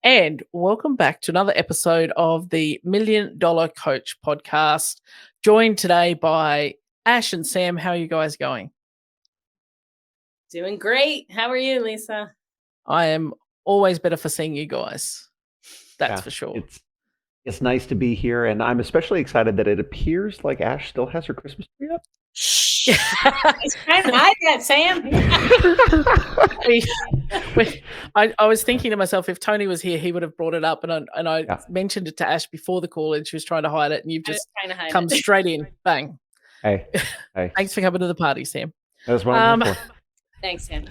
and welcome back to another episode of the Million Dollar Coach podcast. Joined today by Ash and Sam. How are you guys going? Doing great. How are you, Lisa? I am always better for seeing you guys. That's for sure. It's nice to be here, and I'm especially excited that it appears like Ash still has her Christmas tree up. Shh. He's trying to hide that, Sam. I was thinking to myself, if Tony was here, he would have brought it up, and I mentioned it to Ash before the call, and she was trying to hide it, and you've just come straight in, bang. Hey. Thanks for coming to the party, Sam. That's what I'm here for. Thanks, Sam.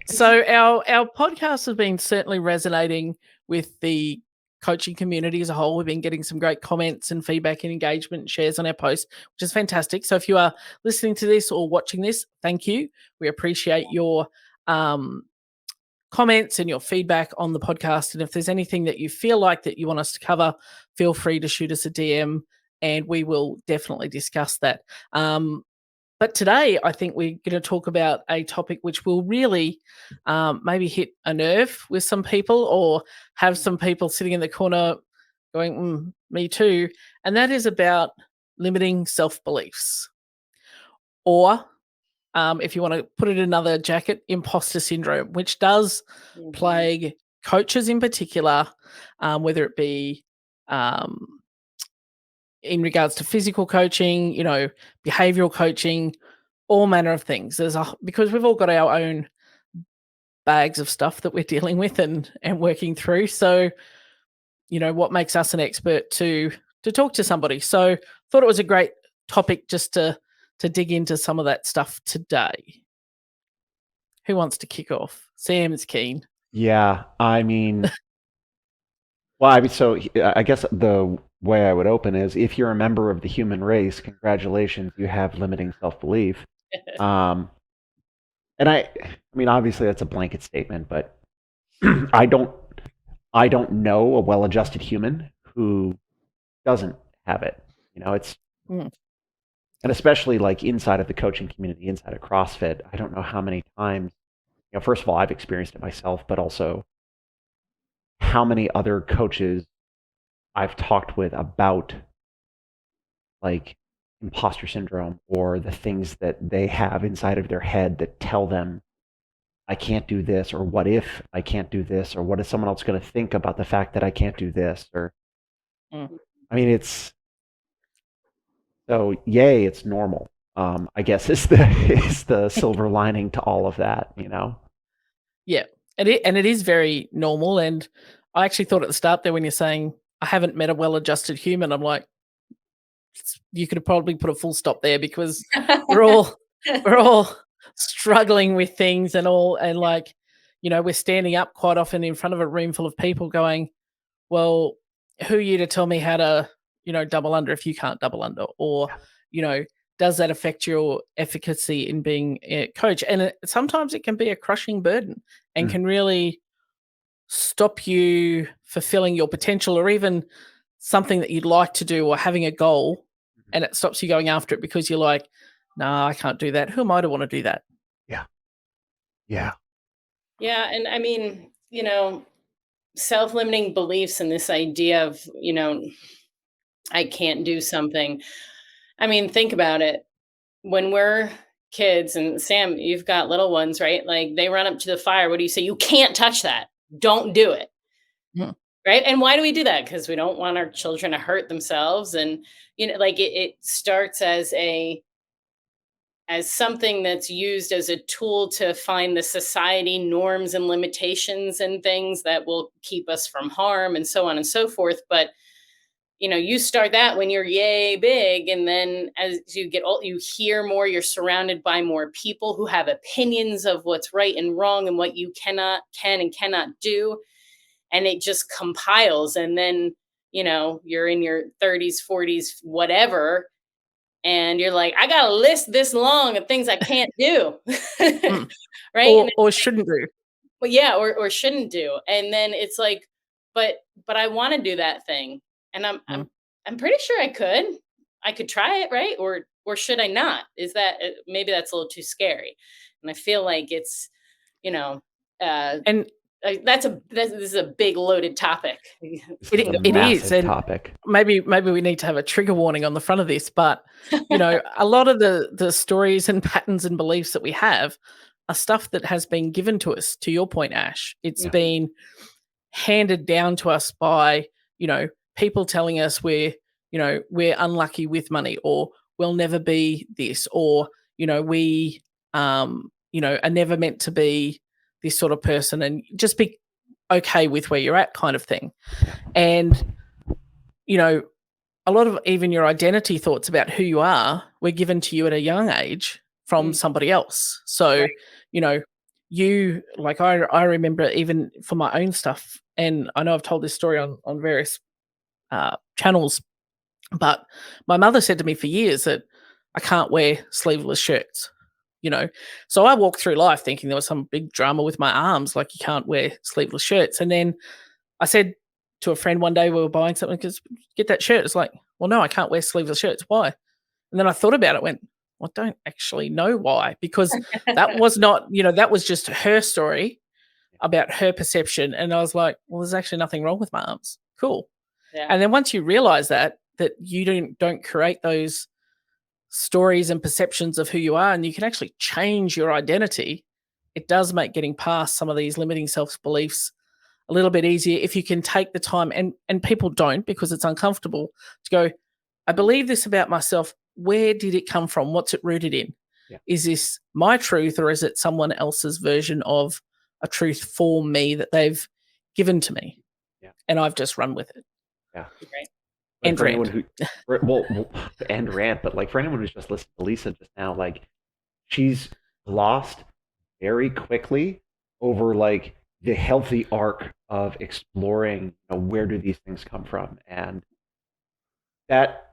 So our podcast has been certainly resonating with the coaching community as a whole. We've been getting some great comments and feedback and engagement and shares on our posts, which is fantastic. So if you are listening to this or watching this, thank you. We appreciate your comments and your feedback on the podcast. And if there's anything that you feel like that you want us to cover, feel free to shoot us a DM and we will definitely discuss that. But today, I think we're going to talk about a topic which will really maybe hit a nerve with some people or have some people sitting in the corner going, me too. And that is about limiting self-beliefs. Or if you want to put it in another jacket, imposter syndrome, which does plague coaches in particular, whether it be in regards to physical coaching, behavioral coaching, all manner of things. Because we've all got our own bags of stuff that we're dealing with and working through. So, what makes us an expert to talk to somebody. So thought it was a great topic just to dig into some of that stuff today. Who wants to kick off? Sam is keen. Yeah, I mean, so I guess the way I would open is if you're a member of the human race, congratulations, you have limiting self-belief. And I mean, obviously that's a blanket statement, but I don't know a well-adjusted human who doesn't have it. It's and especially like inside of the coaching community, inside of CrossFit, I don't know how many times, first of all, I've experienced it myself, but also how many other coaches I've talked with about like imposter syndrome or the things that they have inside of their head that tell them I can't do this, or what if I can't do this, or what is someone else going to think about the fact that I can't do this, or I mean, it's so yay, it's normal. I guess is the silver lining to all of that, Yeah, and it is very normal. And I actually thought at the start there when you're saying I haven't met a well-adjusted human, I'm like, you could have probably put a full stop there because we're all struggling with things and we're standing up quite often in front of a room full of people going, well, who are you to tell me how to, double under if you can't double under? Or, does that affect your efficacy in being a coach? And sometimes it can be a crushing burden and can really stop you fulfilling your potential or even something that you'd like to do or having a goal, and it stops you going after it because you're like, nah, I can't do that. Who am I to want to do that? Yeah. And I mean, self-limiting beliefs and this idea of, I can't do something. I mean, think about it. When we're kids, and Sam, you've got little ones, right? Like they run up to the fire. What do you say? You can't touch that. Don't do it. Right. And why do we do that? Because we don't want our children to hurt themselves. And, it starts as something that's used as a tool to find the society norms and limitations and things that will keep us from harm and so on and so forth. But, you start that when you're yay big. And then as you get old, you hear more, you're surrounded by more people who have opinions of what's right and wrong and what you can and cannot do. And it just compiles. And then, you're in your 30s, 40s, whatever. And you're like, I got a list this long of things I can't do. Right. Or shouldn't do. Well, yeah. Or shouldn't do. And then it's like, but I want to do that thing. And I'm pretty sure I could try it. Right. Or should I not? Is that maybe that's a little too scary. And I feel like it's, and This is a big loaded topic. This is a It is, massive and topic. maybe we need to have a trigger warning on the front of this, but, you know, a lot of the stories and patterns and beliefs that we have are stuff that has been given to us, to your point, Ash. It's Yeah. been handed down to us by, you know, people telling us we're unlucky with money, or we'll never be this, or, you know, we, are never meant to be this sort of person, and just be okay with where you're at kind of thing. Yeah. And, you know, a lot of even your identity thoughts about who you are were given to you at a young age from somebody else. So, Right. you know, you like I remember even for my own stuff, and I know I've told this story on various channels, but my mother said to me for years that I can't wear sleeveless shirts. You know, so I walked through life thinking there was some big drama with my arms, like you can't wear sleeveless shirts. And then I said to a friend one day, we were buying something, because get that shirt. It's like, well, no, I can't wear sleeveless shirts. Why? And then I thought about it, went, well, I don't actually know why, because that was not, that was just her story about her perception. And I was like, well, there's actually nothing wrong with my arms. Cool. Yeah. And then once you realize that you don't create those stories and perceptions of who you are, and you can actually change your identity, it does make getting past some of these limiting self-beliefs a little bit easier if you can take the time, and people don't, because it's uncomfortable to go, I believe this about myself. Where did it come from? What's it rooted in? Yeah. Is this my truth, or is it someone else's version of a truth for me that they've given to me? Yeah. And I've just run with it. Yeah. Right. Like And for rant. anyone who, and rant, but like for anyone who's just listened to Lisa just now, like she's lost very quickly over like the healthy arc of exploring, where do these things come from, and that,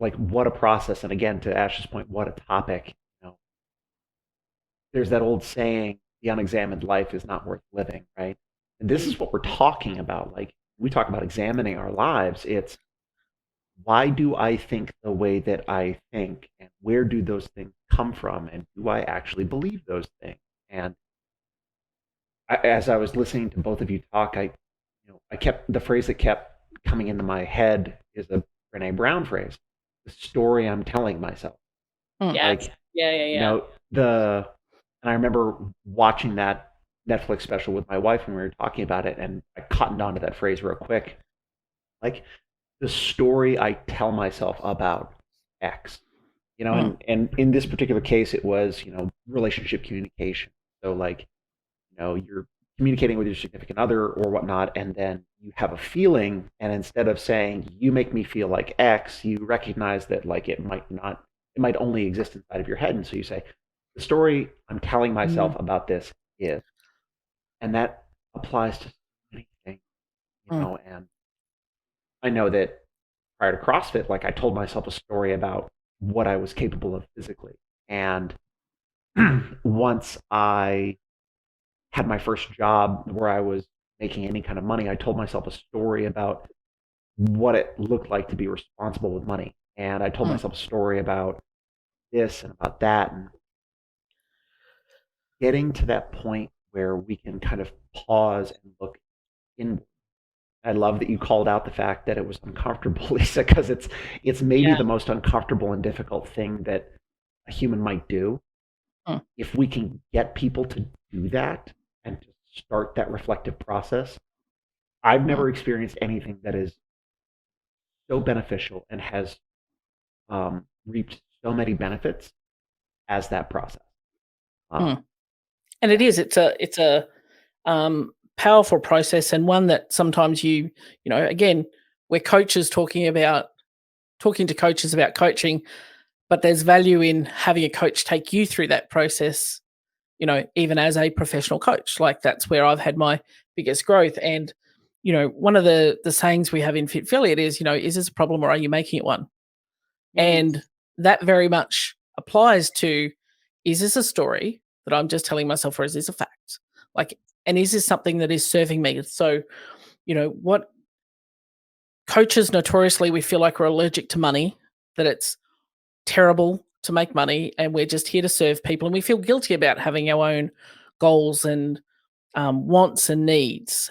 like, what a process. And again, to Ash's point, what a topic. There's that old saying, the unexamined life is not worth living, right? And this is what we're talking about. Like, we talk about examining our lives. It's, why do I think the way that I think, and where do those things come from, and do I actually believe those things? And as I was listening to both of you talk, I kept, the phrase that kept coming into my head is a Brene Brown phrase: the story I'm telling myself. Yes. Like, Yeah. And I remember watching that Netflix special with my wife when we were talking about it, and I cottoned onto that phrase real quick. Like, the story I tell myself about X, and in this particular case, it was, relationship communication. So like, you're communicating with your significant other or whatnot, and then you have a feeling, and instead of saying, you make me feel like X, you recognize that like it might only exist inside of your head. And so you say, the story I'm telling myself about this is, and that applies to so many things, and I know that prior to CrossFit, like I told myself a story about what I was capable of physically. And once I had my first job where I was making any kind of money, I told myself a story about what it looked like to be responsible with money. And I told myself a story about this and about that. And getting to that point where we can kind of pause and look inward. I love that you called out the fact that it was uncomfortable, Lisa, because it's maybe the most uncomfortable and difficult thing that a human might do. If we can get people to do that and to start that reflective process, I've never experienced anything that is so beneficial and has reaped so many benefits as that process. And it's a powerful process, and one that sometimes again, we're coaches talking to coaches about coaching, but there's value in having a coach take you through that process, even as a professional coach. Like, that's where I've had my biggest growth. And, one of the sayings we have in Fit Affiliate is, is this a problem, or are you making it one? And that very much applies to, is this a story that I'm just telling myself, or is this a fact? Like, and is this something that is serving me? So, what coaches notoriously, we feel like we're allergic to money, that it's terrible to make money, and we're just here to serve people, and we feel guilty about having our own goals and wants and needs.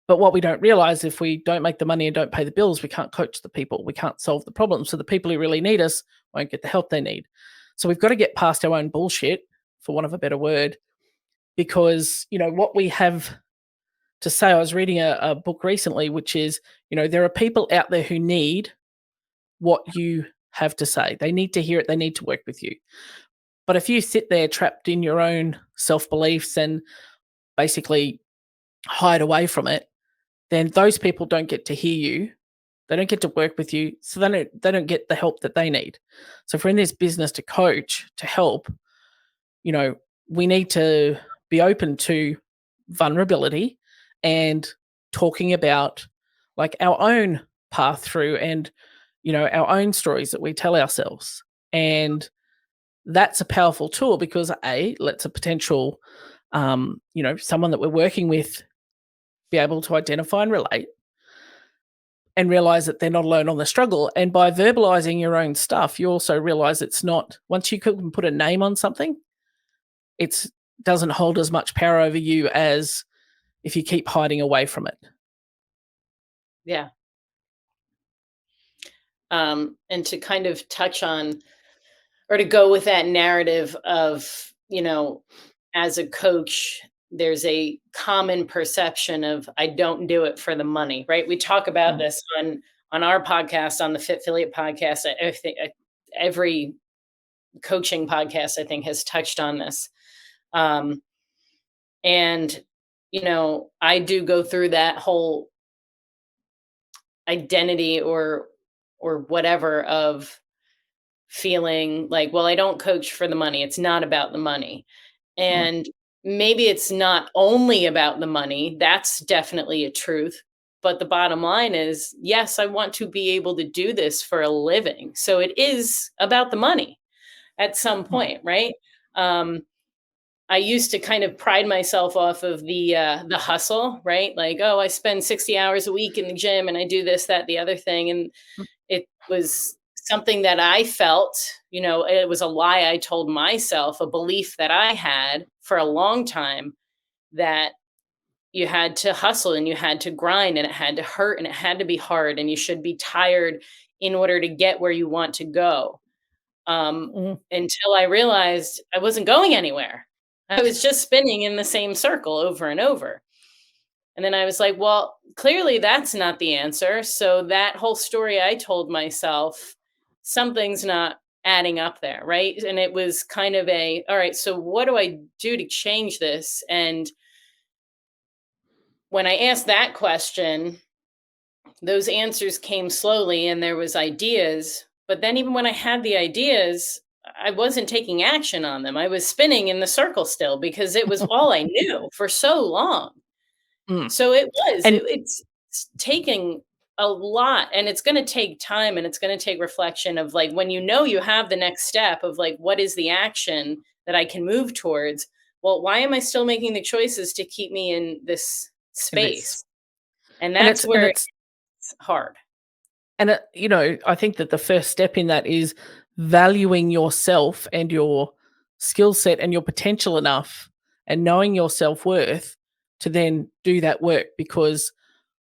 But what we don't realize, if we don't make the money and don't pay the bills, we can't coach the people. We can't solve the problems. So the people who really need us won't get the help they need. So we've got to get past our own bullshit, for want of a better word, because, what we have to say, I was reading a book recently, which is, there are people out there who need what you have to say. They need to hear it. They need to work with you. But if you sit there trapped in your own self-beliefs and basically hide away from it, then those people don't get to hear you. They don't get to work with you. So they don't get the help that they need. So if we're in this business to coach, to help, we need to be open to vulnerability and talking about like our own path through and, our own stories that we tell ourselves. And that's a powerful tool because lets a potential, someone that we're working with be able to identify and relate and realize that they're not alone on the struggle. And by verbalizing your own stuff, you also realize it's not, once you can put a name on something, it doesn't hold as much power over you as if you keep hiding away from it. Yeah. And to kind of touch on, or to go with that narrative of, as a coach, there's a common perception of I don't do it for the money, right? We talk about this on our podcast, on the Fit Affiliate podcast. I think every coaching podcast, I think, has touched on this. And, I do go through that whole identity or whatever of feeling like, well, I don't coach for the money. It's not about the money. And maybe it's not only about the money. That's definitely a truth. But the bottom line is, yes, I want to be able to do this for a living. So it is about the money at some point, right? I used to kind of pride myself off of the hustle, right? Like, oh, I spend 60 hours a week in the gym and I do this, that, the other thing. And it was something that I felt, it was a lie I told myself, a belief that I had for a long time, that you had to hustle and you had to grind and it had to hurt and it had to be hard and you should be tired in order to get where you want to go. Until I realized I wasn't going anywhere. I was just spinning in the same circle over and over. And then I was like, well, clearly that's not the answer. So that whole story I told myself, something's not adding up there, right? And it was kind of all right, so what do I do to change this? And when I asked that question, those answers came slowly and there was ideas. But then even when I had the ideas, I wasn't taking action on them. I was spinning in the circle still because it was all I knew for so long. So it's taking a lot, and it's going to take time, and it's going to take reflection of like, when you have the next step of like, what is the action that I can move towards? Well, why am I still making the choices to keep me in this space? And that's where it's hard. And, I think that the first step in that is valuing yourself and your skill set and your potential enough and knowing your self-worth to then do that work, because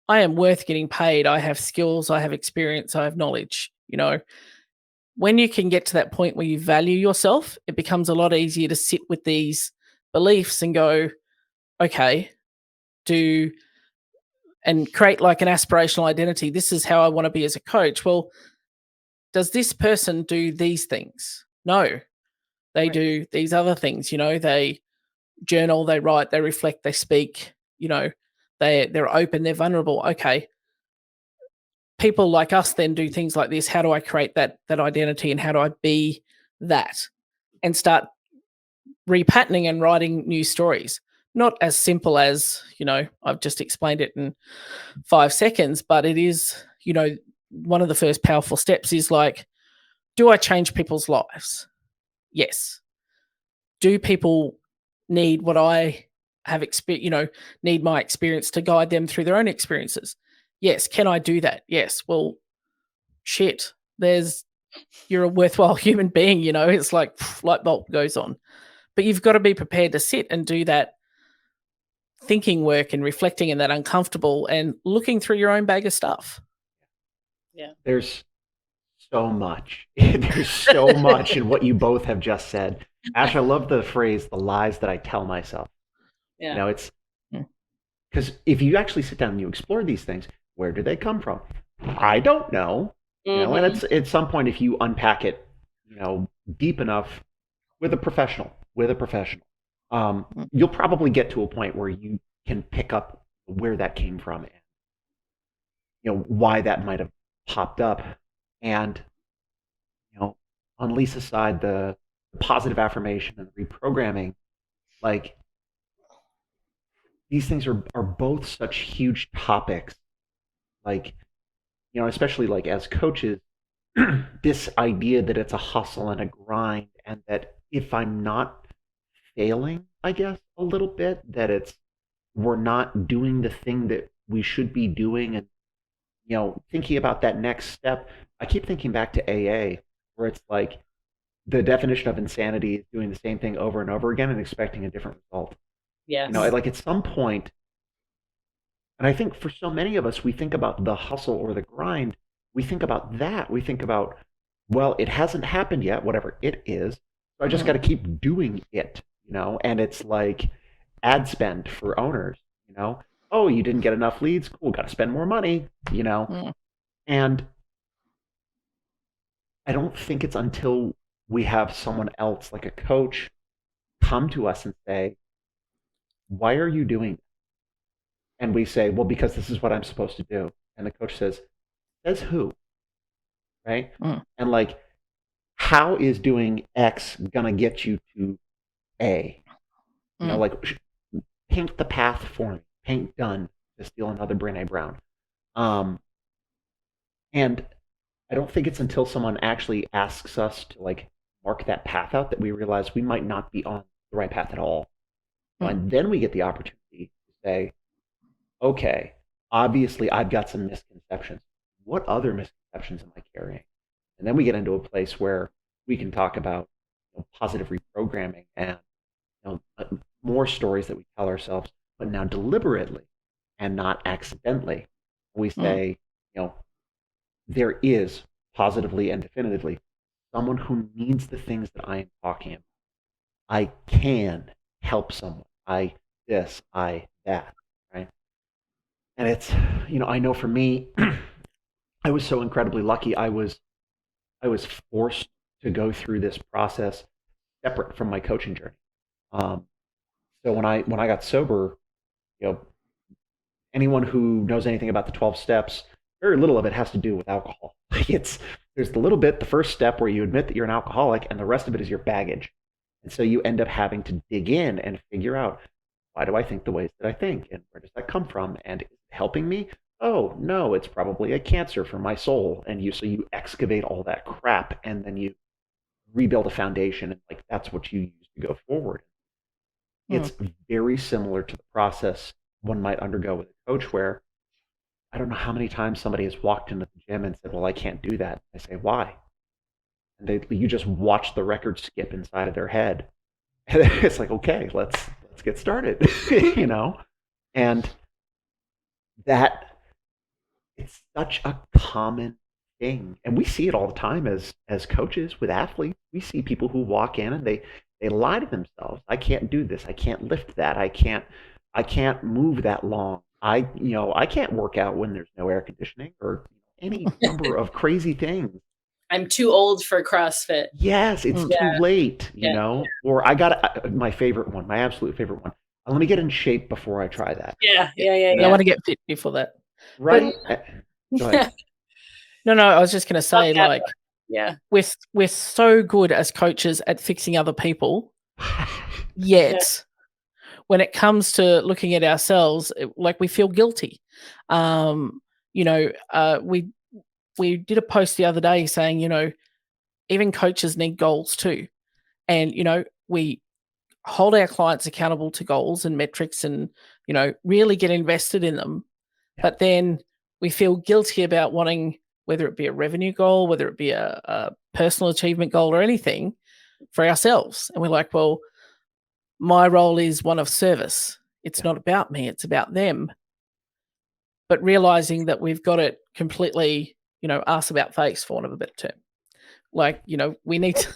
I am worth getting paid. I have skills, I have experience, I have knowledge. When you can get to that point where you value yourself, it becomes a lot easier to sit with these beliefs and go, okay, and create like an aspirational identity. This is how I want to be as a coach. Well, does this person do these things? No, they do these other things. They journal, they write, they reflect, they speak. They're open, they're vulnerable. Okay, people like us then do things like this. How do I create that identity, and how do I be that, and start repatterning and writing new stories? Not as simple as, I've just explained it in 5 seconds, but it is, one of the first powerful steps is like, do I change people's lives? Yes. Do people need what I have need my experience to guide them through their own experiences? Yes. Can I do that? Yes. Well, shit, you're a worthwhile human being, it's like light bulb goes on. But you've got to be prepared to sit and do that thinking work and reflecting in that uncomfortable and looking through your own bag of stuff. Yeah. There's so much. There's so much in what you both have just said. Ash, I love the phrase, the lies that I tell myself. Yeah. You know, it's because if you actually sit down and you explore these things, where do they come from? I don't know. You know, and it's at some point, if you unpack it, you know, deep enough with a professional, you'll probably get to a point where you can pick up where that came from and, you know, why that might have popped up. And, you know, on Lisa's side, the positive affirmation and reprogramming, like, these things are both such huge topics. Like, you know, especially like as coaches, this idea that it's a hustle and a grind, and that if I'm not failing, I guess, a little bit, that we're not doing the thing that we should be doing. And, you know, thinking about that next step, I keep thinking back to AA, where it's like the definition of insanity is doing the same thing over and over again and expecting a different result. Yes. You know, like at some point, and I think for so many of us, we think about the hustle or the grind. We think about that. We think about, well, it hasn't happened yet, whatever it is. So I just got to keep doing it, you know? And it's like ad spend for owners, you know? Oh, you didn't get enough leads? Cool, got to spend more money, you know? And I don't think it's until we have someone else, like a coach, come to us and say, why are you doing this? And we say, well, because this is what I'm supposed to do. And the coach says who? Right? And like, how is doing X gonna get you to A? You know, like, paint the path for me. Paint done, to steal another Brené Brown. And I don't think it's until someone actually asks us to like mark that path out that we realize we might not be on the right path at all. And then we get the opportunity to say, okay, obviously I've got some misconceptions. What other misconceptions am I carrying? And then we get into a place where we can talk about, you know, positive reprogramming and, you know, more stories that we tell ourselves, but now deliberately and not accidentally. We say, you know, there is positively and definitively someone who needs the things that I am talking about. I can help someone. I that, right? And it's, you know, I know for me, I was so incredibly lucky. I was forced to go through this process separate from my coaching journey. So when I got sober, you know, anyone who knows anything about the 12 steps, very little of it has to do with alcohol. There's the little bit, the first step where you admit that you're an alcoholic, and the rest of it is your baggage. And so you end up having to dig in and figure out, why do I think the ways that I think? And where does that come from? And is it helping me? Oh, no, it's probably a cancer for my soul. And so you excavate all that crap, and then you rebuild a foundation, and like that's what you use to go forward. It's very similar to the process one might undergo with a coach, where I don't know how many times somebody has walked into the gym and said, well, I can't do that. I say, why? And you just watch the record skip inside of their head. And it's like, okay, let's get started, you know? And that, it's such a common thing. And we see it all the time as coaches with athletes. We see people who walk in and they lie to themselves. I can't do this. I can't lift that. I can't move that long. I can't work out when there's no air conditioning, or any number of crazy things. I'm too old for CrossFit. Yes, it's too late, you know? Or my favorite one, my absolute favorite one. Let me get in shape before I try that. Yeah. I want to get fit before that. Right? Go ahead. No, I was just going to say, like, we're so good as coaches at fixing other people, yet when it comes to looking at ourselves, like, we feel guilty. You know, we did a post the other day saying, you know, even coaches need goals too. And, you know, we hold our clients accountable to goals and metrics and, you know, really get invested in them. Yeah. But then we feel guilty about wanting, whether it be a revenue goal, whether it be a personal achievement goal or anything, for ourselves. And we're like, well, my role is one of service. It's not about me, it's about them. But realizing that we've got it completely, ass about face, for want of a better term. Like, we need to.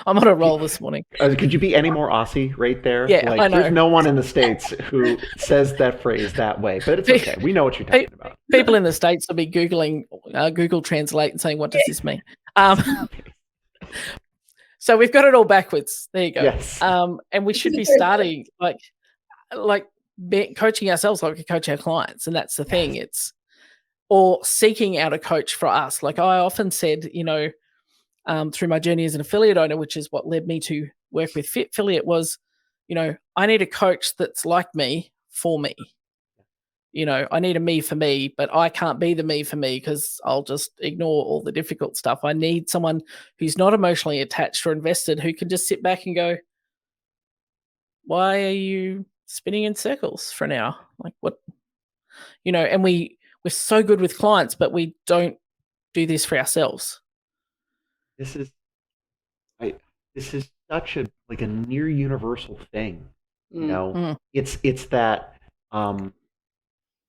I'm on a roll this morning. Could you be any more Aussie right there? Yeah, like, I know. There's no one in the States who says that phrase that way, but it's okay. We know what you're talking about. People in the States will be Googling Google Translate and saying, what does this mean? So we've got it all backwards. There you go. Yes. And we should be starting coaching ourselves like we coach our clients. And that's the thing. It's or seeking out a coach for us. Like I often said, through my journey as an affiliate owner, which is what led me to work with Fit Affiliate, was, I need a coach that's like me for me. I need a me for me, but I can't be the me for me because I'll just ignore all the difficult stuff. I need someone who's not emotionally attached or invested, who can just sit back and go, why are you spinning in circles for an hour? Like what, and we're so good with clients, but we don't do this for ourselves. This is such a near universal thing. It's that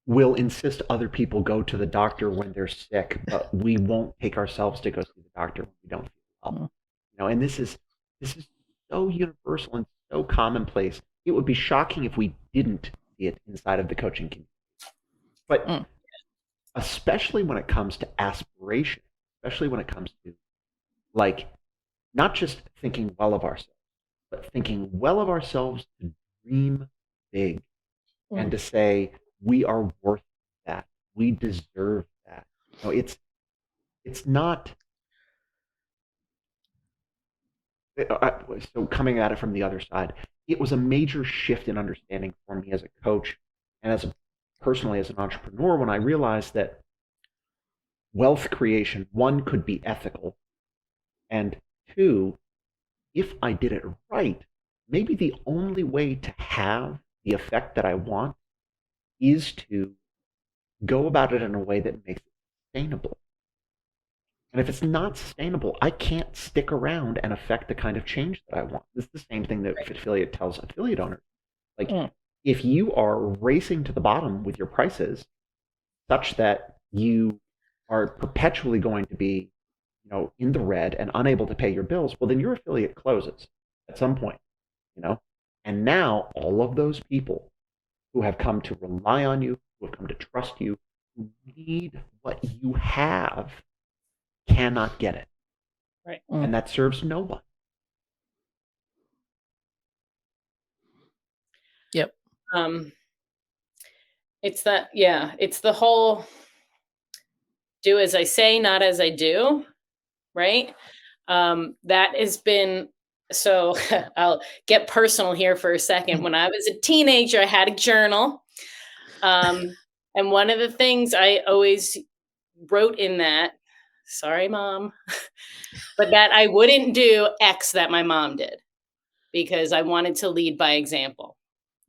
we'll insist other people go to the doctor when they're sick, but we won't take ourselves to go see the doctor when we don't feel well. And this is so universal and so commonplace. It would be shocking if we didn't see it inside of the coaching community. But especially when it comes to aspiration, especially when it comes to not just thinking well of ourselves, but thinking well of ourselves to dream big and to say we are worth that, we deserve that. It's not. So coming at it from the other side, it was a major shift in understanding for me as a coach and personally as an entrepreneur when I realized that wealth creation, one, could be ethical, and two, if I did it right, maybe the only way to have the effect that I want is to go about it in a way that makes it sustainable. And if it's not sustainable, I can't stick around and affect the kind of change that I want. This is the same thing that Fit Affiliate tells affiliate owners. If you are racing to the bottom with your prices such that you are perpetually going to be in the red and unable to pay your bills, well, then your affiliate closes at some point, And now all of those people who have come to rely on you, who have come to trust you, who need what you have, cannot get it. Right. And that serves no one. Yep. It's the whole do as I say, not as I do. Right. That has been, so I'll get personal here for a second. When I was a teenager, I had a journal. And one of the things I always wrote in that, sorry, Mom, but that I wouldn't do X that my mom did because I wanted to lead by example.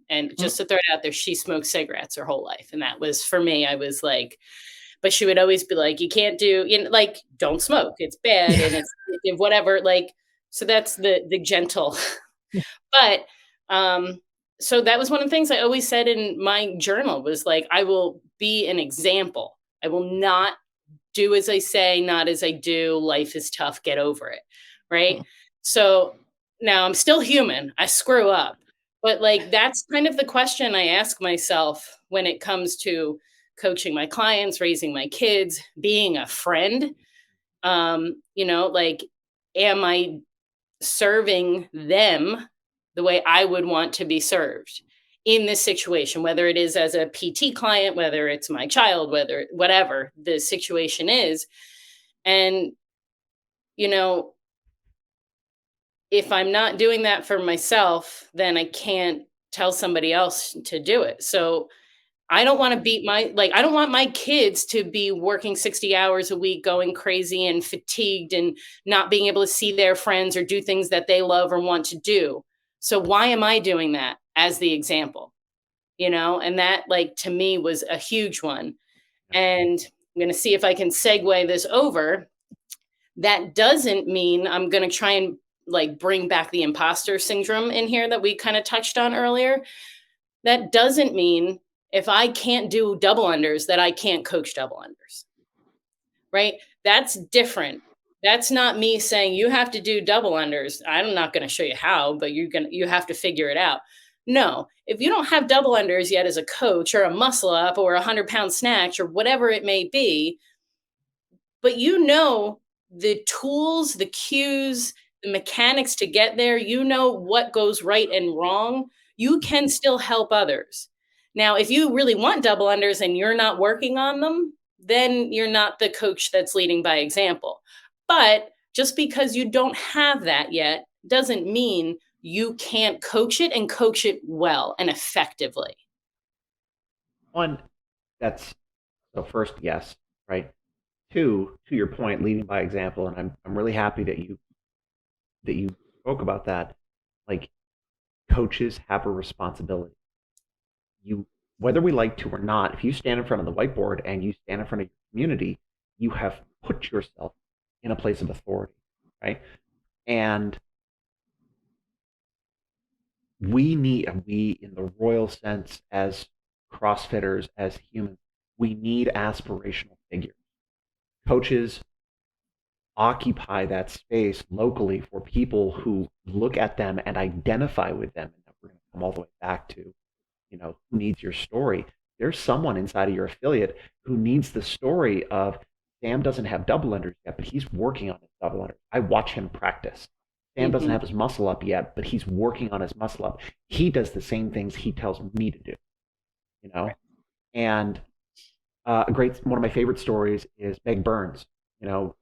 And just to throw it out there, she smoked cigarettes her whole life. And that was, for me, I was like, but she would always be like, you can't do, don't smoke. It's bad. And it's whatever. So that's the gentle. But so that was one of the things I always said in my journal was I will be an example. I will not do as I say, not as I do. Life is tough. Get over it. Right. So now I'm still human. I screw up. But that's kind of the question I ask myself when it comes to coaching my clients, raising my kids, being a friend. Am I serving them the way I would want to be served in this situation, whether it is as a PT client, whether it's my child, whatever the situation is. And, if I'm not doing that for myself, then I can't tell somebody else to do it. So I don't want to I don't want my kids to be working 60 hours a week, going crazy and fatigued and not being able to see their friends or do things that they love or want to do. So why am I doing that as the example? And that to me was a huge one. And I'm going to see if I can segue this over. That doesn't mean I'm going to try and like bring back the imposter syndrome in here that we kind of touched on earlier. That doesn't mean if I can't do double unders that I can't coach double unders, right? That's different. That's not me saying you have to do double unders. I'm not going to show you how, but you have to figure it out. No, if you don't have double unders yet as a coach or a muscle up or a 100-pound snatch or whatever it may be, but you know the tools, the cues, the mechanics to get there, you know what goes right and wrong, you can still help others. Now, if you really want double unders and you're not working on them, then you're not the coach that's leading by example. But just because you don't have that yet doesn't mean you can't coach it and coach it well and effectively. One, that's so first, yes, right. Two, to your point, leading by example, and I'm really happy that you spoke about that. Like, coaches have a responsibility. You, whether we like to or not, if you stand in front of the whiteboard and you stand in front of your community, you have put yourself in a place of authority, right? And we in the royal sense, as CrossFitters, as humans, we need aspirational figures. Coaches occupy that space locally for people who look at them and identify with them. And we're going to come all the way back to, who needs your story. There's someone inside of your affiliate who needs the story of Sam doesn't have double unders yet, but he's working on his double unders. I watch him practice. Sam doesn't have his muscle up yet, but he's working on his muscle up. He does the same things he tells me to do, Right. And one of my favorite stories is Meg Burns,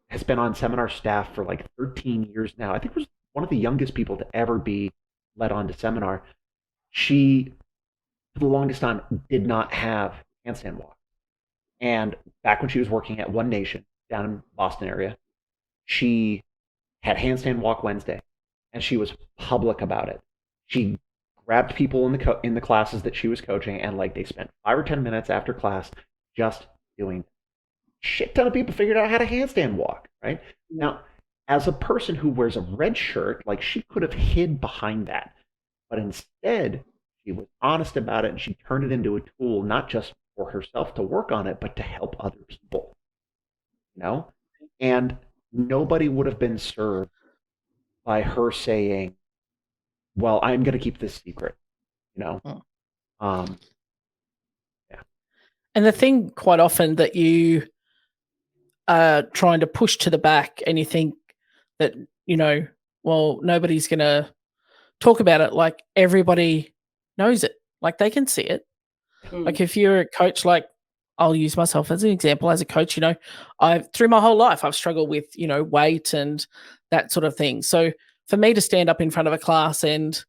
has been on seminar staff for like 13 years now. I think was one of the youngest people to ever be led on to seminar. She, for the longest time, did not have handstand walk. And back when she was working at One Nation down in Boston area, she had handstand walk Wednesday, and she was public about it. She grabbed people in the classes that she was coaching, and like they spent 5 or 10 minutes after class just doing shit ton of people figured out how to handstand walk, right? Now, as a person who wears a red shirt, like she could have hid behind that. But instead, she was honest about it and she turned it into a tool, not just for herself to work on it, but to help other people, And nobody would have been served by her saying, well, I'm going to keep this secret, Yeah. And the thing quite often that you are trying to push to the back and you think that, well, nobody's going to talk about it, like everybody knows it, like they can see it. Like if you're a coach, like I'll use myself as an example as a coach, I've through my whole life, I've struggled with, weight and that sort of thing. So for me to stand up in front of a class and,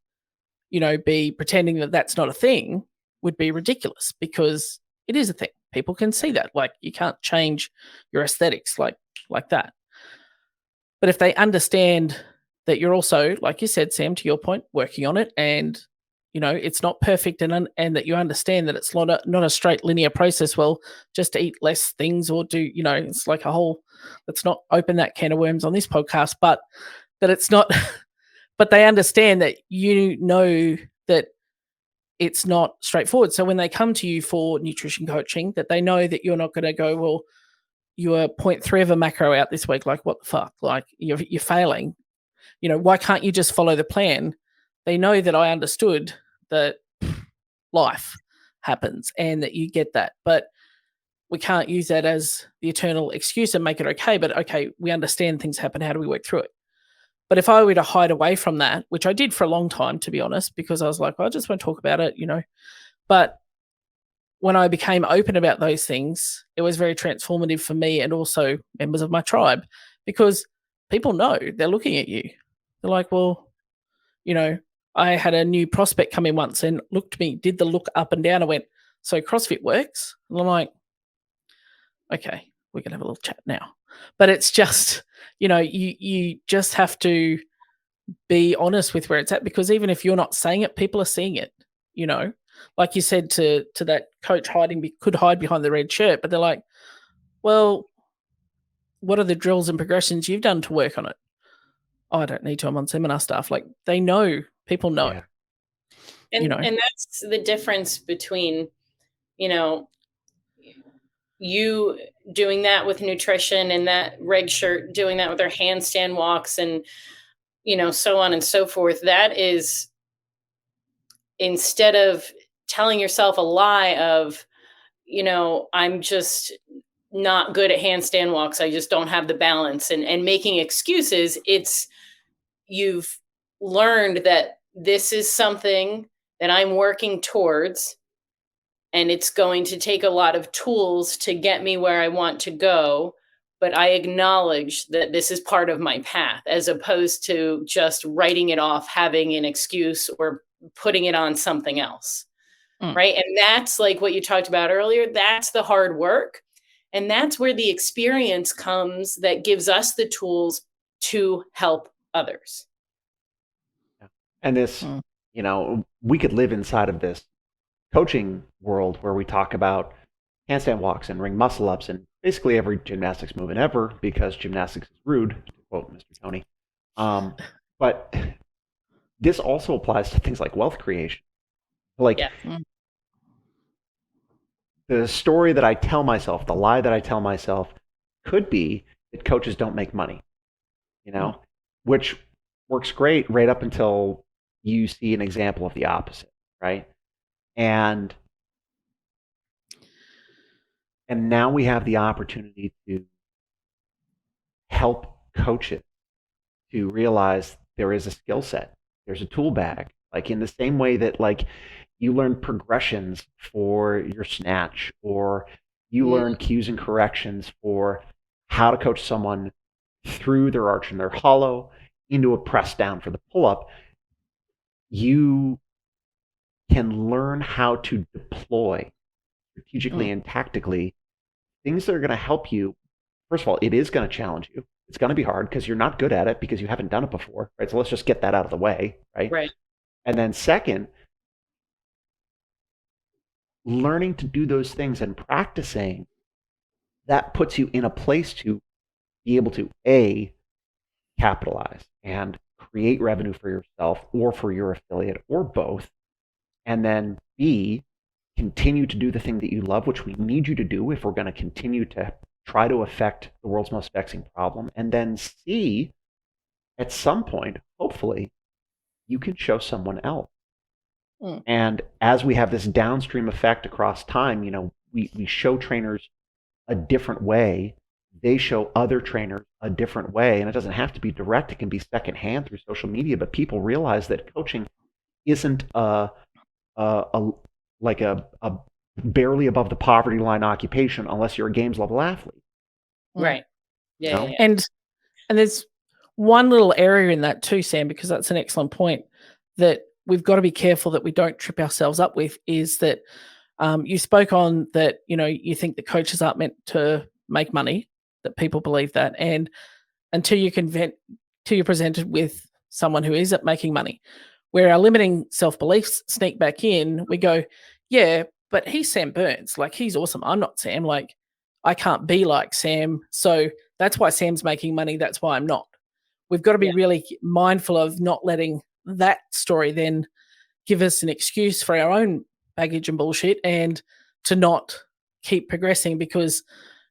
be pretending that that's not a thing would be ridiculous because it is a thing. People can see that. Like you can't change your aesthetics like that. But if they understand that you're also, like you said, Sam, to your point, working on it and, it's not perfect and that you understand that it's not a straight linear process. Well, just to eat less things or do, it's like let's not open that can of worms on this podcast, but that it's not, but they understand that that it's not straightforward. So when they come to you for nutrition coaching, that they know that you're not going to go, well, you are 0.3 of a macro out this week. Like, what the fuck? Like, you're failing. Why can't you just follow the plan? They know that I understood that life happens and that you get that. But we can't use that as the eternal excuse and make it okay. But okay, we understand things happen. How do we work through it? But if I were to hide away from that, which I did for a long time, to be honest, because I was like, I just won't talk about it, But when I became open about those things, it was very transformative for me and also members of my tribe because people know they're looking at you. They're like, well, I had a new prospect come in once and looked at me, did the look up and down and went, so CrossFit works? And I'm like, okay, we can have a little chat now. But it's just, you just have to be honest with where it's at because even if you're not saying it, people are seeing it, Like you said to that coach could hide behind the red shirt, but they're like, well, what are the drills and progressions you've done to work on it? oh, I don't need to, I'm on seminar staff. Like they know, people know. Yeah. And know. and that's the difference between, you know, you doing that with nutrition and that reg shirt doing that with their handstand walks and, so on and so forth. That is, instead of telling yourself a lie of, I'm just not good at handstand walks, I just don't have the balance, and making excuses. It's, you've learned that this is something that I'm working towards, and it's going to take a lot of tools to get me where I want to go. But I acknowledge that this is part of my path, as opposed to just writing it off, having an excuse, or putting it on something else. Right. And that's like what you talked about earlier. That's the hard work. And that's where the experience comes that gives us the tools to help others. And this, we could live inside of this coaching world where we talk about handstand walks and ring muscle ups and basically every gymnastics movement ever, because gymnastics is rude, to quote Mr. Tony. But this also applies to things like wealth creation. Like the story that I tell myself, the lie that I tell myself could be that coaches don't make money, which works great right up until you see an example of the opposite, right? And now we have the opportunity to help coaches to realize there is a skill set, there's a tool bag, like in the same way that like you learn progressions for your snatch, or you learn cues and corrections for how to coach someone through their arch and their hollow into a press down for the pull-up. You can learn how to deploy strategically and tactically things that are going to help you. First of all, it is going to challenge you. It's going to be hard because you're not good at it because you haven't done it before, right? So let's just get that out of the way, right? Right. And then second, learning to do those things and practicing, that puts you in a place to be able to A, capitalize and create revenue for yourself or for your affiliate or both. And then B, continue to do the thing that you love, which we need you to do if we're going to continue to try to affect the world's most vexing problem. And then C, at some point, hopefully, you can show someone else. And as we have this downstream effect across time, we show trainers a different way. They show other trainers a different way. And it doesn't have to be direct. It can be secondhand through social media. But people realize that coaching isn't a barely above the poverty line occupation unless you're a games level athlete. Right. Yeah. And there's one little area in that too, Sam, because that's an excellent point that we've got to be careful that we don't trip ourselves up with, is that you spoke on that, you think that coaches aren't meant to make money, that people believe that. And until you're presented with someone who is making money, where our limiting self-beliefs sneak back in, we go, yeah, but he's Sam Burns. Like, he's awesome. I'm not Sam. Like, I can't be like Sam. So that's why Sam's making money. That's why I'm not. We've got to be really mindful of not letting that story then give us an excuse for our own baggage and bullshit, and to not keep progressing because,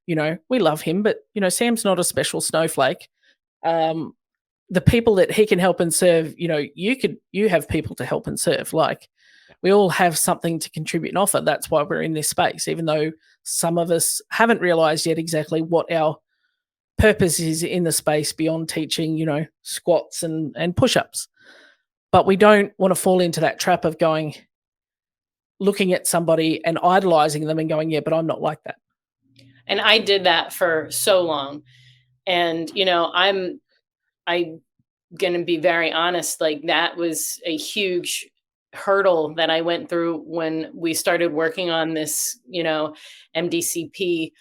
we love him, but, Sam's not a special snowflake. The people that he can help and serve, you have people to help and serve. Like, we all have something to contribute and offer. That's why we're in this space, even though some of us haven't realized yet exactly what our purpose is in the space beyond teaching, squats and push-ups. But we don't want to fall into that trap of looking at somebody and idolizing them and going, yeah, but I'm not like that. And I did that for so long. And, I'm going to be very honest. Like, that was a huge hurdle that I went through when we started working on this, MDCP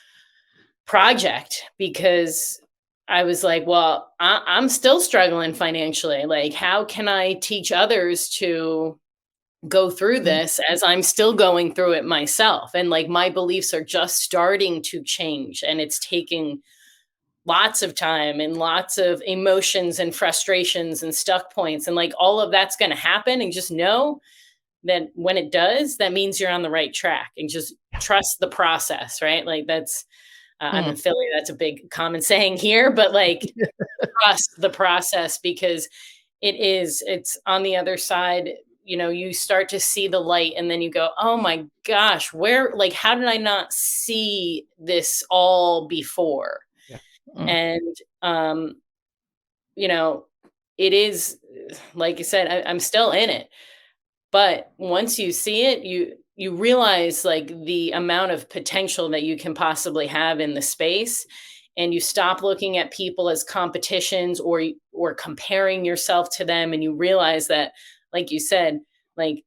project, because I was like, well, I'm still struggling financially. Like, how can I teach others to go through this as I'm still going through it myself? And like, my beliefs are just starting to change, and it's taking lots of time and lots of emotions and frustrations and stuck points. And like all of that's going to happen. And just know that when it does, that means you're on the right track, and just trust the process, right? Like that's, I'm in Philly. That's a big common saying here, but like trust the process, because it's on the other side. You know, you start to see the light, and then you go, oh my gosh, like, how did I not see this all before? Yeah. And, you know, it is, like you said, I'm still in it. But once you see it, you realize like the amount of potential that you can possibly have in the space, and you stop looking at people as competitions or comparing yourself to them, and you realize that, like you said, like,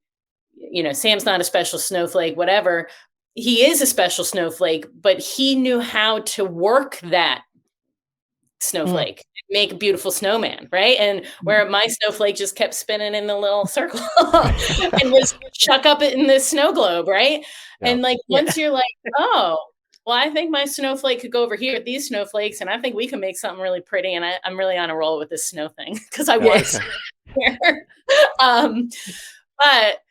you know, Sam's not a special snowflake, whatever. He is a special snowflake, but he knew how to work that snowflake, make a beautiful snowman, right? And where my snowflake just kept spinning in the little circle and was chuck up in this snow globe, right? Yeah. And like once you're like, oh, well, I think my snowflake could go over here with these snowflakes, and I think we can make something really pretty. And I'm really on a roll with this snow thing because I was here. But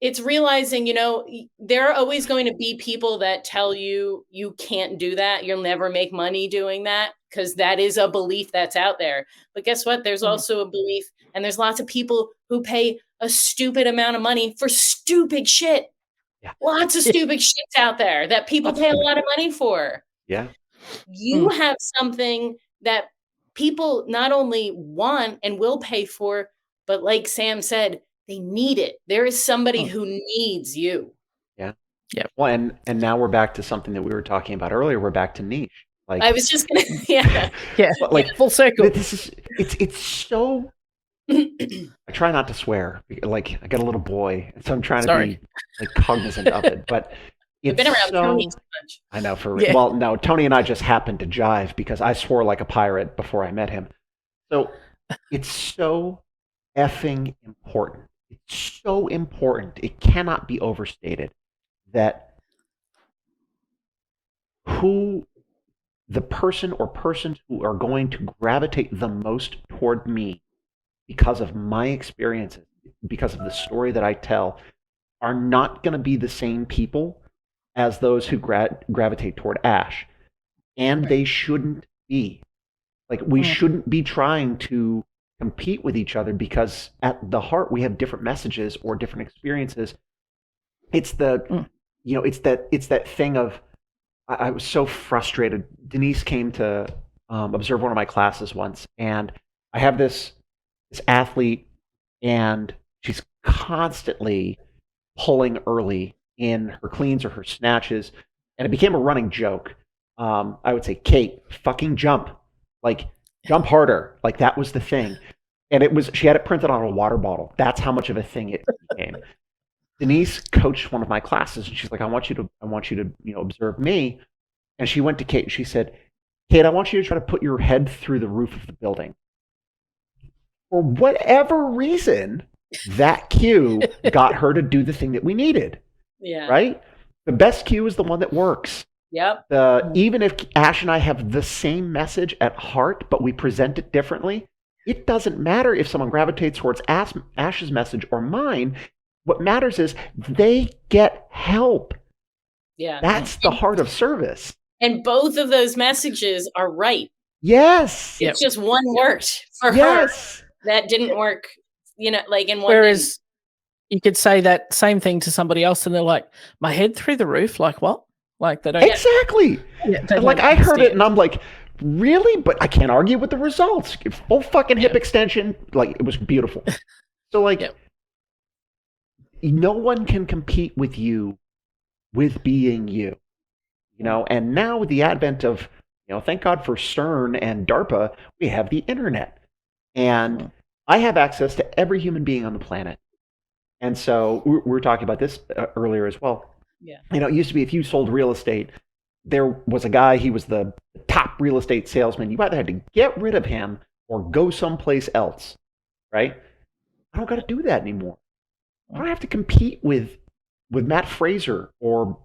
it's realizing, you know, there are always going to be people that tell you you can't do that. You'll never make money doing that, because that is a belief that's out there. But guess what? There's also a belief, and there's lots of people who pay a stupid amount of money for stupid shit. Yeah. Lots of stupid shits out there that people pay a lot of money for. Yeah. You have something that people not only want and will pay for, but like Sam said, they need it. There is somebody who needs you. Yeah. Yeah. Well, and now we're back to something that we were talking about earlier. We're back to niche. Like I was just gonna, like full circle. This is it's so. I try not to swear. Like I got a little boy, so I'm trying to be like cognizant of it. But it's been around Tony so much. I know well, no, Tony and I just happened to jive because I swore like a pirate before I met him. So it's so effing important. It's so important. It cannot be overstated that who the person or persons who are going to gravitate the most toward me because of my experiences, because of the story that I tell, are not going to be the same people as those who gravitate toward Ash. And they shouldn't be. Like, we shouldn't be trying to compete with each other, because at the heart we have different messages or different experiences. It's the it's that thing of I was so frustrated. Denise came to observe one of my classes once, and I have this athlete, and she's constantly pulling early in her cleans or her snatches, and it became a running joke. I would say, Kate, fucking jump, like jump harder. Like that was the thing. And she had it printed on a water bottle. That's how much of a thing it became. Denise coached one of my classes, and she's like, I want you to observe me. And she went to Kate and she said, Kate, I want you to try to put your head through the roof of the building. For whatever reason, that cue got her to do the thing that we needed. Yeah. Right? The best cue is the one that works. Yep. Even if Ash and I have the same message at heart, but we present it differently, it doesn't matter if someone gravitates towards Ash's message or mine. What matters is they get help. Yeah. That's the heart of service. And both of those messages are right. Yes. It's just one worked for her. That didn't work, like in one. Whereas you could say that same thing to somebody else and they're like, my head through the roof? Like what? Like they don't. Exactly. Yeah, like I heard it and I'm like, really? But I can't argue with the results. Full fucking hip extension. Like it was beautiful. So like, no one can compete with you with being you, and now with the advent of, thank God for CERN and DARPA, we have the internet, and I have access to every human being on the planet. And so we were talking about this earlier as well. Yeah. It used to be if you sold real estate, there was a guy, he was the top real estate salesman. You either had to get rid of him or go someplace else, right? I don't got to do that anymore. I don't have to compete with Matt Fraser or,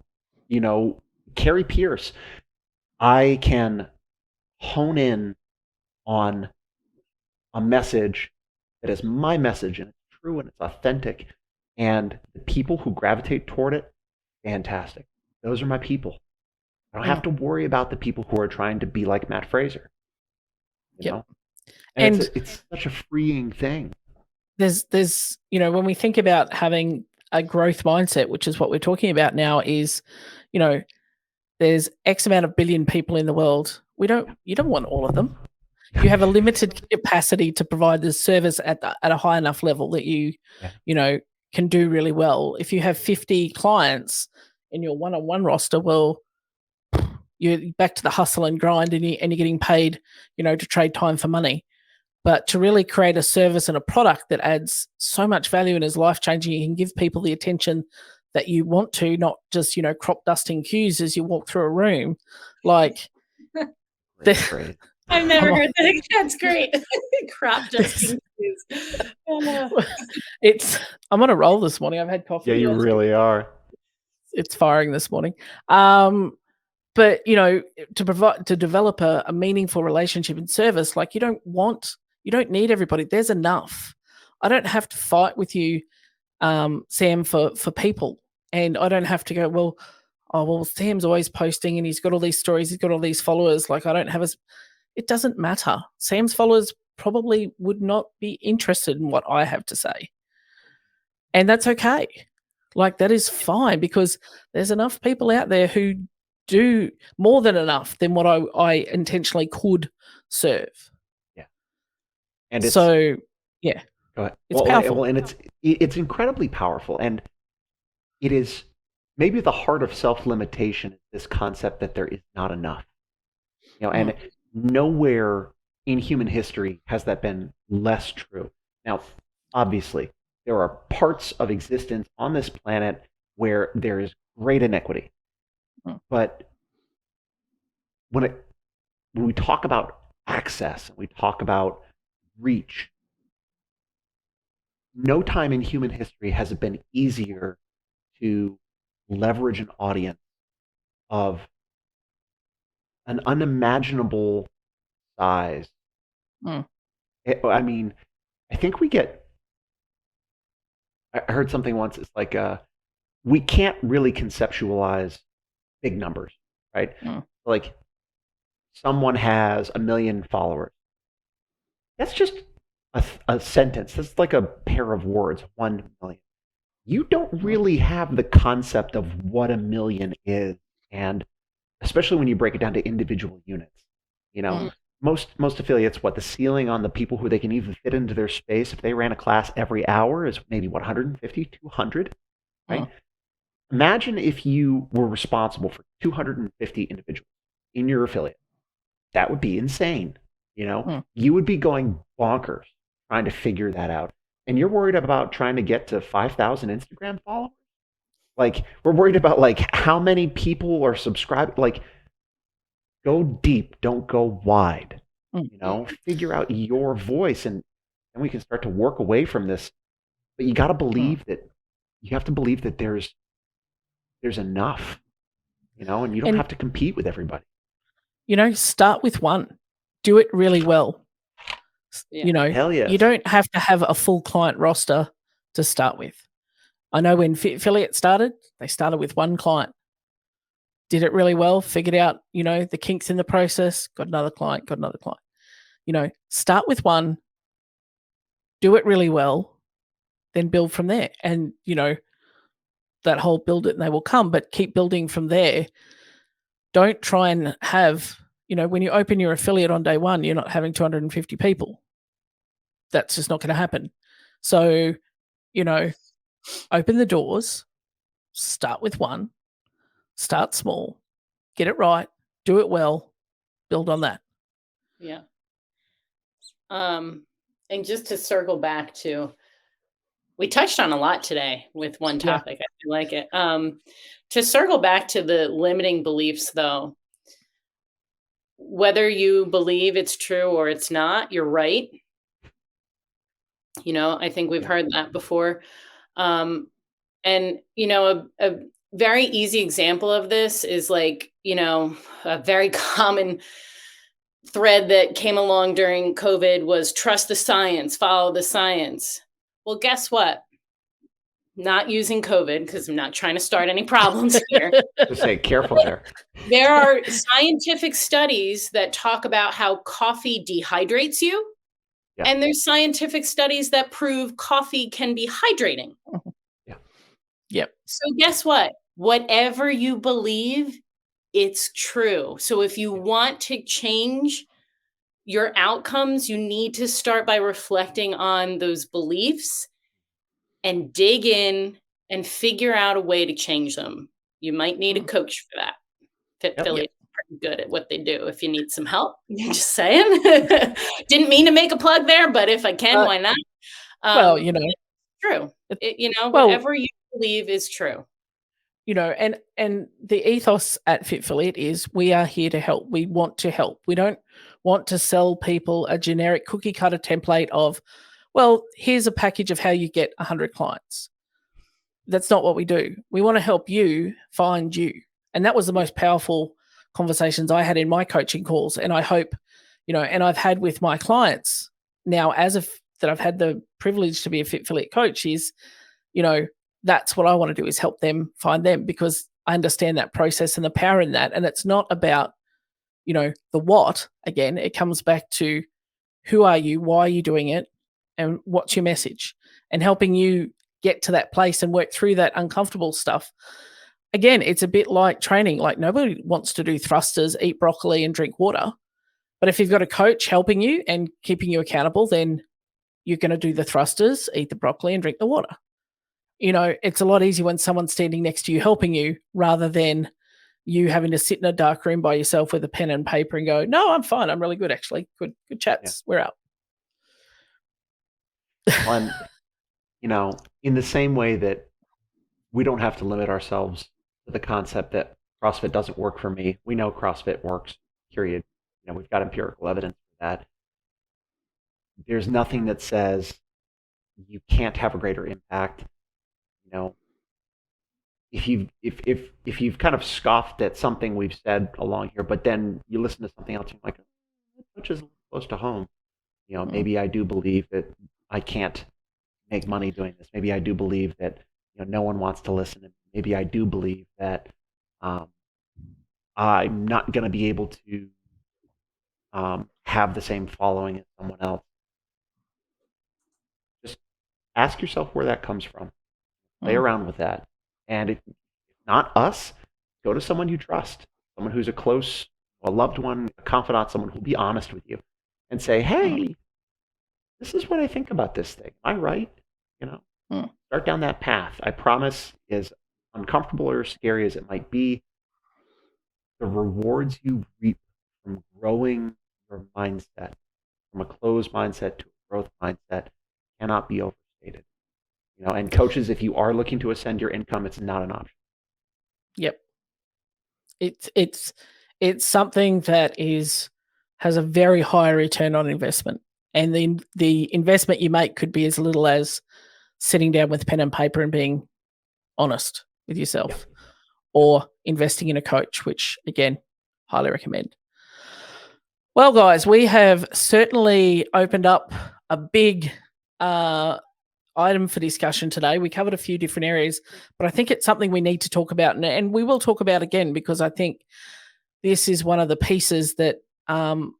Carrie Pierce. I can hone in on a message that is my message and it's true and it's authentic. And the people who gravitate toward it, fantastic. Those are my people. I don't have to worry about the people who are trying to be like Matt Fraser. You Yep. know? And And it's such a freeing thing. there's when we think about having a growth mindset, which is what we're talking about now, is there's X amount of billion people in the world. You don't want all of them. You have a limited capacity to provide the service at a high enough level that you can do really well. If you have 50 clients in your one-on-one roster, well, you're back to the hustle and grind, and you're getting paid, to trade time for money. But to really create a service and a product that adds so much value and is life-changing, you can give people the attention that you want to, not just, crop dusting cues as you walk through a room. Like, Great. I've never heard that. That's great. Crop dusting cues. I'm on a roll this morning. I've had coffee. Yeah, you really are. It's firing this morning. But to develop a meaningful relationship and service, like you don't need everybody. There's enough. I don't have to fight with you, Sam, for people. And I don't have to go, well, Sam's always posting and he's got all these stories, he's got all these followers. Like I don't have it doesn't matter. Sam's followers probably would not be interested in what I have to say. And that's okay. Like that is fine, because there's enough people out there who do more than enough than what I intentionally could serve. Yeah. And it's, so, yeah. Go ahead. It's powerful. Well, and it's incredibly powerful. And it is maybe the heart of self-limitation, this concept that there is not enough. And nowhere in human history has that been less true. Now, obviously, there are parts of existence on this planet where there is great inequity. But when we talk about access and we talk about reach, no time in human history has it been easier to leverage an audience of an unimaginable size. I mean, I think I heard something once, it's like we can't really conceptualize big numbers, right? Like someone has 1 million followers. That's just a sentence. That's like a pair of words, 1 million. You don't really have the concept of what 1 million is, and especially when you break it down to individual units. Most affiliates, the ceiling on the people who they can even fit into their space, if they ran a class every hour, is maybe 150, 200, right? Imagine if you were responsible for 250 individuals in your affiliate. That would be insane. You would be going bonkers trying to figure that out. And you're worried about trying to get to 5,000 Instagram followers? Like, we're worried about how many people are subscribed. Like, go deep, don't go wide. Figure out your voice, and then we can start to work away from this. But you got to believe that there's enough, and you don't have to compete with everybody. Start with one. Do it really well. Hell yes. You don't have to have a full client roster to start with. I know when affiliate started, they started with one client. Did it really well, figured out, the kinks in the process, got another client. Start with one, do it really well, then build from there. And, that whole build it and they will come, but keep building from there. Don't try and have, when you open your affiliate on day one, you're not having 250 people. That's just not going to happen. So, open the doors, start with one, start small, get it right, do it well, build on that. Yeah. And just to circle back to, we touched on a lot today with one topic. I feel like it. To circle back to the limiting beliefs, though, whether you believe it's true or it's not, you're right. I think we've heard that before. And, very easy example of this is like, a very common thread that came along during COVID was trust the science, follow the science. Well, guess what? Not using COVID, because I'm not trying to start any problems here. Just say careful there. There are scientific studies that talk about how coffee dehydrates you. Yeah. And there's scientific studies that prove coffee can be hydrating. Yeah. Yep. So guess what? Whatever you believe, it's true. So if you want to change your outcomes, you need to start by reflecting on those beliefs and dig in and figure out a way to change them. You might need a coach for that. Fit Philly is pretty good at what they do. If you need some help, just saying. Didn't mean to make a plug there, but if I can, why not? Well, it's true. Well, whatever you believe is true. And the ethos at Fit Philly is we are here to help. We want to help. We don't want to sell people a generic cookie cutter template of, well, here's a package of how you get 100 clients. That's not what we do. We want to help you find you. And that was the most powerful conversations I had in my coaching calls. And I hope, and I've had with my clients now that I've had the privilege to be a Fit Philly coach is, that's what I want to do is help them find them, because I understand that process and the power in that. And it's not about, the what. Again, it comes back to who are you, why are you doing it, and what's your message, and helping you get to that place and work through that uncomfortable stuff. Again, it's a bit like training. Like nobody wants to do thrusters, eat broccoli and drink water. But if you've got a coach helping you and keeping you accountable, then you're going to do the thrusters, eat the broccoli and drink the water. It's a lot easier when someone's standing next to you helping you rather than you having to sit in a dark room by yourself with a pen and paper and go, no, I'm fine. I'm really good, actually. Good chats. Yeah. We're out. And, in the same way that we don't have to limit ourselves to the concept that CrossFit doesn't work for me. We know CrossFit works, period. We've got empirical evidence for that. There's nothing that says you can't have a greater impact. If you've kind of scoffed at something we've said along here, but then you listen to something else, you're like, which is close to home. Maybe I do believe that I can't make money doing this. Maybe I do believe that no one wants to listen. Maybe I do believe that I'm not going to be able to have the same following as someone else. Just ask yourself where that comes from. Play around with that. And if not us, go to someone you trust, someone who's a loved one, a confidant, someone who'll be honest with you and say, hey, this is what I think about this thing. Am I right? Start down that path. I promise, as uncomfortable or scary as it might be, the rewards you reap from growing your mindset, from a closed mindset to a growth mindset, cannot be overstated. And coaches, if you are looking to ascend your income, it's not an option. Yep. It's something that has a very high return on investment. And the investment you make could be as little as sitting down with pen and paper and being honest with yourself, or investing in a coach, which again, highly recommend. Well, guys, we have certainly opened up a big item for discussion today. We covered a few different areas, but I think it's something we need to talk about, and we will talk about again, because I think this is one of the pieces that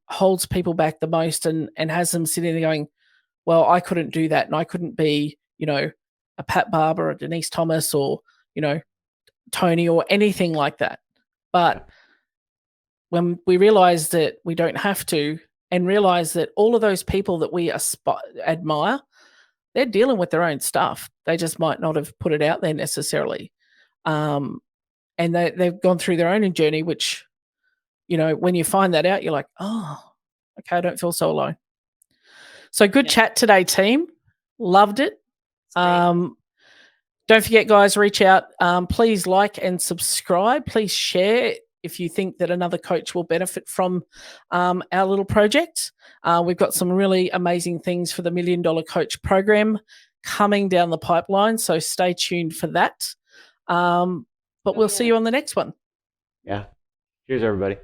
holds people back the most and has them sitting there going, well, I couldn't do that, and I couldn't be, a Pat Barber or Denise Thomas or, Tony or anything like that. But when we realize that we don't have to, and realize that all of those people that we admire, they're dealing with their own stuff. They just might not have put it out there necessarily. And they've gone through their own journey, which, when you find that out, you're like, oh, okay, I don't feel so alone. So good chat today, team. Loved it. Don't forget, guys, reach out. Please like and subscribe. Please share if you think that another coach will benefit from our little project. We've got some really amazing things for the $1 Million Coach program coming down the pipeline, so stay tuned for that. but Oh, we'll see yeah. you on the next one. Yeah. Cheers, everybody.